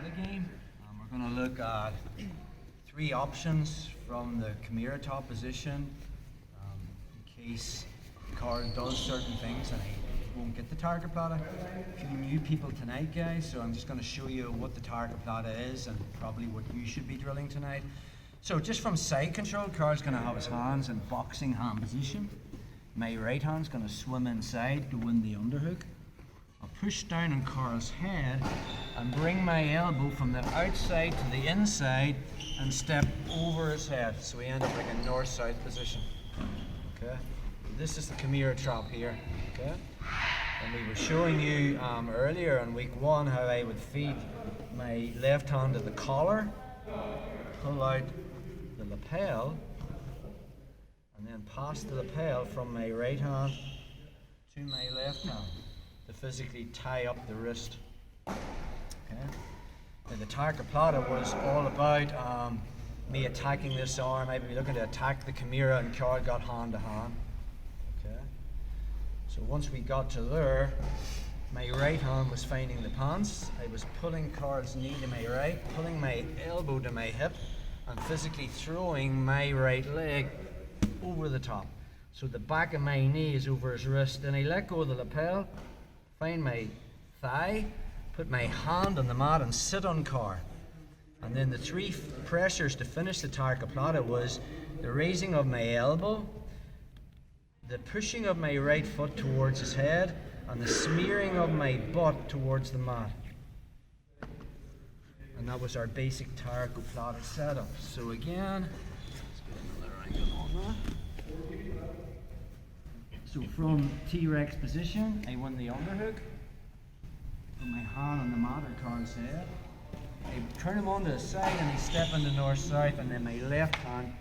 strategy game. We're going to look at 3 options from the Khmer Chop position in case the card does certain things and he won't get the target platter. A few new people tonight, guys, so I'm just going to show you what the target platter is and probably what you should be drilling tonight. So just from side control, Carl's going to have his hands in boxing hand position. My right hand's going to swim inside to win the underhook. I'll push down on Carl's head and bring my elbow from the outside to the inside and step over his head. So we end up like a north-south position. Okay. This is the Khmer Chop here. Okay. And we were showing you earlier in week 1 how I would feed my left hand to the collar, pull out the lapel, and then pass the lapel from my right hand to my left hand to physically tie up the wrist. Okay. Now the target platter was all about me attacking this arm. I'd be looking to attack the Kimura and Carl got hand to hand. Okay. So once we got to there, my right hand was finding the pants. I was pulling Carl's knee to my right, pulling my elbow to my hip, and physically throwing my right leg over the top. So the back of my knee is over his wrist. Then I let go of the lapel, find my thigh, put my hand on the mat and sit on Carl. And then the 3 pressures to finish the target platter was the raising of my elbow, the pushing of my right foot towards his head, and the smearing of my butt towards the mat. And that was our basic target platter setup. So again, let's get another angle on that. So from T-Rex position, I won the underhook. Put my hand on the mat or Carl's head. I turn him onto the side and I step into north-south, and then my left hand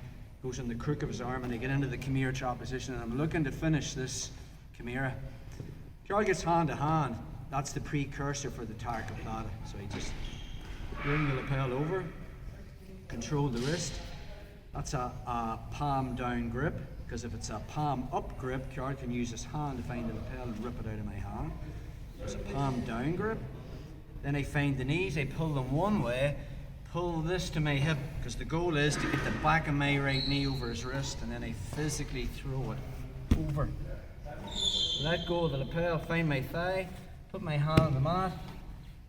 goes on the crook of his arm and I get into the Khmer Chop position, and I'm looking to finish this Kimura. Carl gets hand to hand. That's the precursor for the target platter. So I just bring the lapel over, control the wrist. That's a palm down grip, because if it's a palm up grip, Carl can use his hand to find the lapel and rip it out of my hand. It's a palm down grip. Then I find the knees, I pull them one way, pull this to my hip, because the goal is to get the back of my right knee over his wrist, and then I physically throw it over. Let go of the lapel, find my thigh, put my hand on the mat,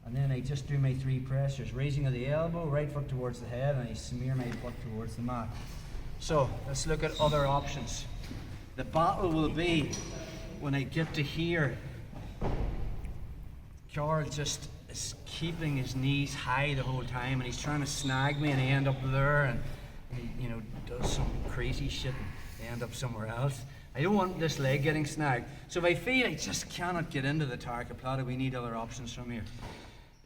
and then I just do my 3 pressures. Raising of the elbow, right foot towards the head, and I smear my butt towards the mat. So let's look at other options. The battle will be when I get to here. Carl just is keeping his knees high the whole time, and he's trying to snag me, and I end up there, and he, does some crazy shit and I end up somewhere else. I don't want this leg getting snagged. So if I feel I just cannot get into the target platter, we need other options from here.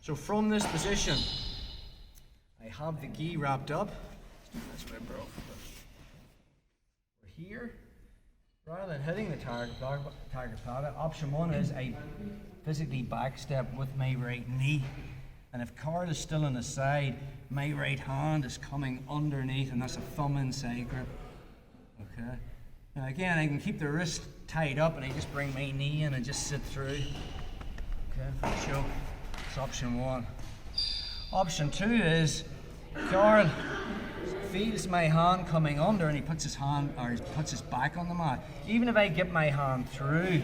So from this position, I have the gi wrapped up. That's what I broke. We're here. Rather than hitting the target platter, option 1 is I physically backstep with my right knee. And if Carl is still on the side, my right hand is coming underneath, and that's a thumb inside grip. Okay. Now again, I can keep the wrist tied up and I just bring my knee in and just sit through. Okay, for the choke. That's option 1. Option 2 is Carl feels my hand coming under and he puts his hand, or he puts his back on the mat. Even if I get my hand through,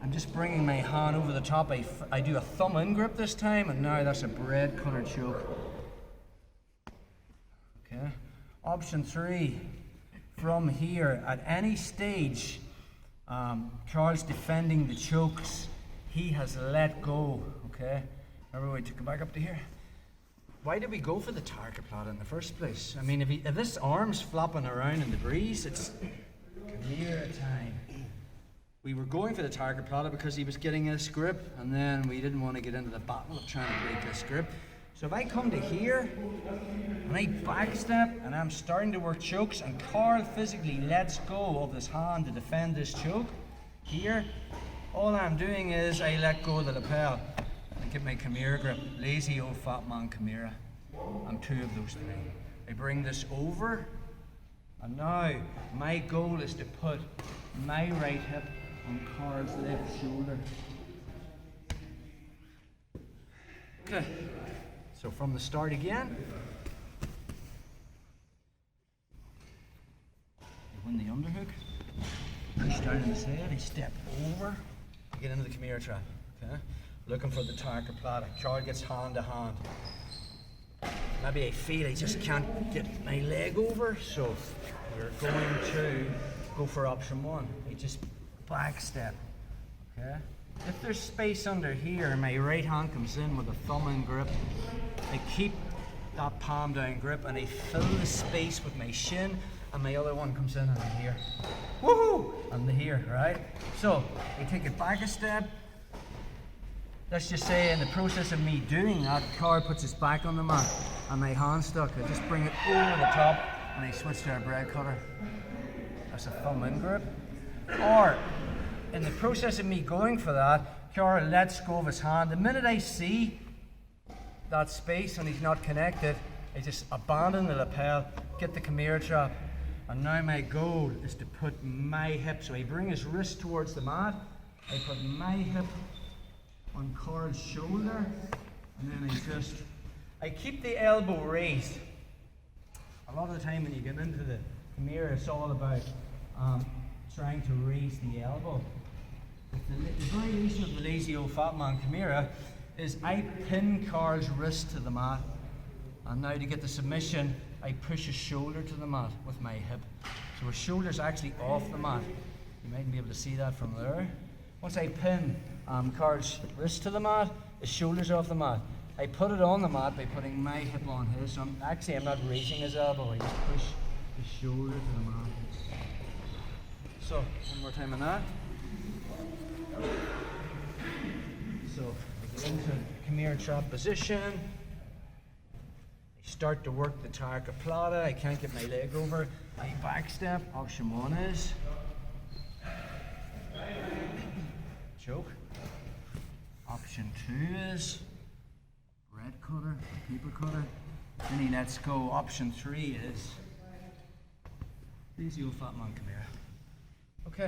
I'm just bringing my hand over the top. I do a thumb in grip this time, and now that's a bread cutter choke. Okay. Option 3. From here, at any stage, Carl's defending the chokes. He has let go. Okay. Remember, we took him back up to here. Why did we go for the target platter in the first place? I mean, if this arm's flopping around in the breeze, it's Khmer time. We were going for the target platter because he was getting this grip, and then we didn't want to get into the battle of trying to break this grip. So if I come to here, and I backstep, and I'm starting to work chokes, and Carl physically lets go of his hand to defend this choke, here, all I'm doing is I let go of the lapel. I get my Kimura grip, lazy old fat man Kimura. I'm 2 of those 3. I bring this over, and now my goal is to put my right hip on Carl's left shoulder. Okay, So from the start again. You win the underhook. Push down in the side, you step over, you get into the Khmer Chop. Okay? Looking for the target platter. Card gets hand to hand. Maybe I feel I just can't get my leg over, so we're going to go for option one. I just back step. Okay? If there's space under here, my right hand comes in with a thumb in grip. I keep that palm down grip and I fill the space with my shin, and my other one comes in under here. Woohoo! Under here, right? So I take it back a step. Let's just say in the process of me doing that, card puts its back on the mat and my hand stuck. I just bring it over the top and I switch to a bread cutter. That's a thumb in grip. Or in the process of me going for that, card lets go of his hand. The minute I see that space and he's not connected, I just abandon the lapel, get the Khmer Chop. And now my goal is to put my hip, so I bring his wrist towards the mat, I put my hip on Card's shoulder, and then I keep the elbow raised. A lot of the time when you get into the Khmer, it's all about trying to raise the elbow. The variation of the lazy old fat man Khmer is I pin Card's wrist to the mat, and now to get the submission, I push his shoulder to the mat with my hip. So his shoulder's actually off the mat. You mightn't be able to see that from there. Once I pin Card's wrist to the mat, his shoulder's off the mat. I put it on the mat by putting my hip on his. So I'm not raising his elbow, I just push his shoulder to the mat. So, one more time on that. So, I get into Khmer Chop position. I start to work the tarka plata. I can't get my leg over. I back step. Option one is choke. Option two is bread cutter, paper cutter. Then he lets go. Option three is lazy old fat man Khmer. Okay.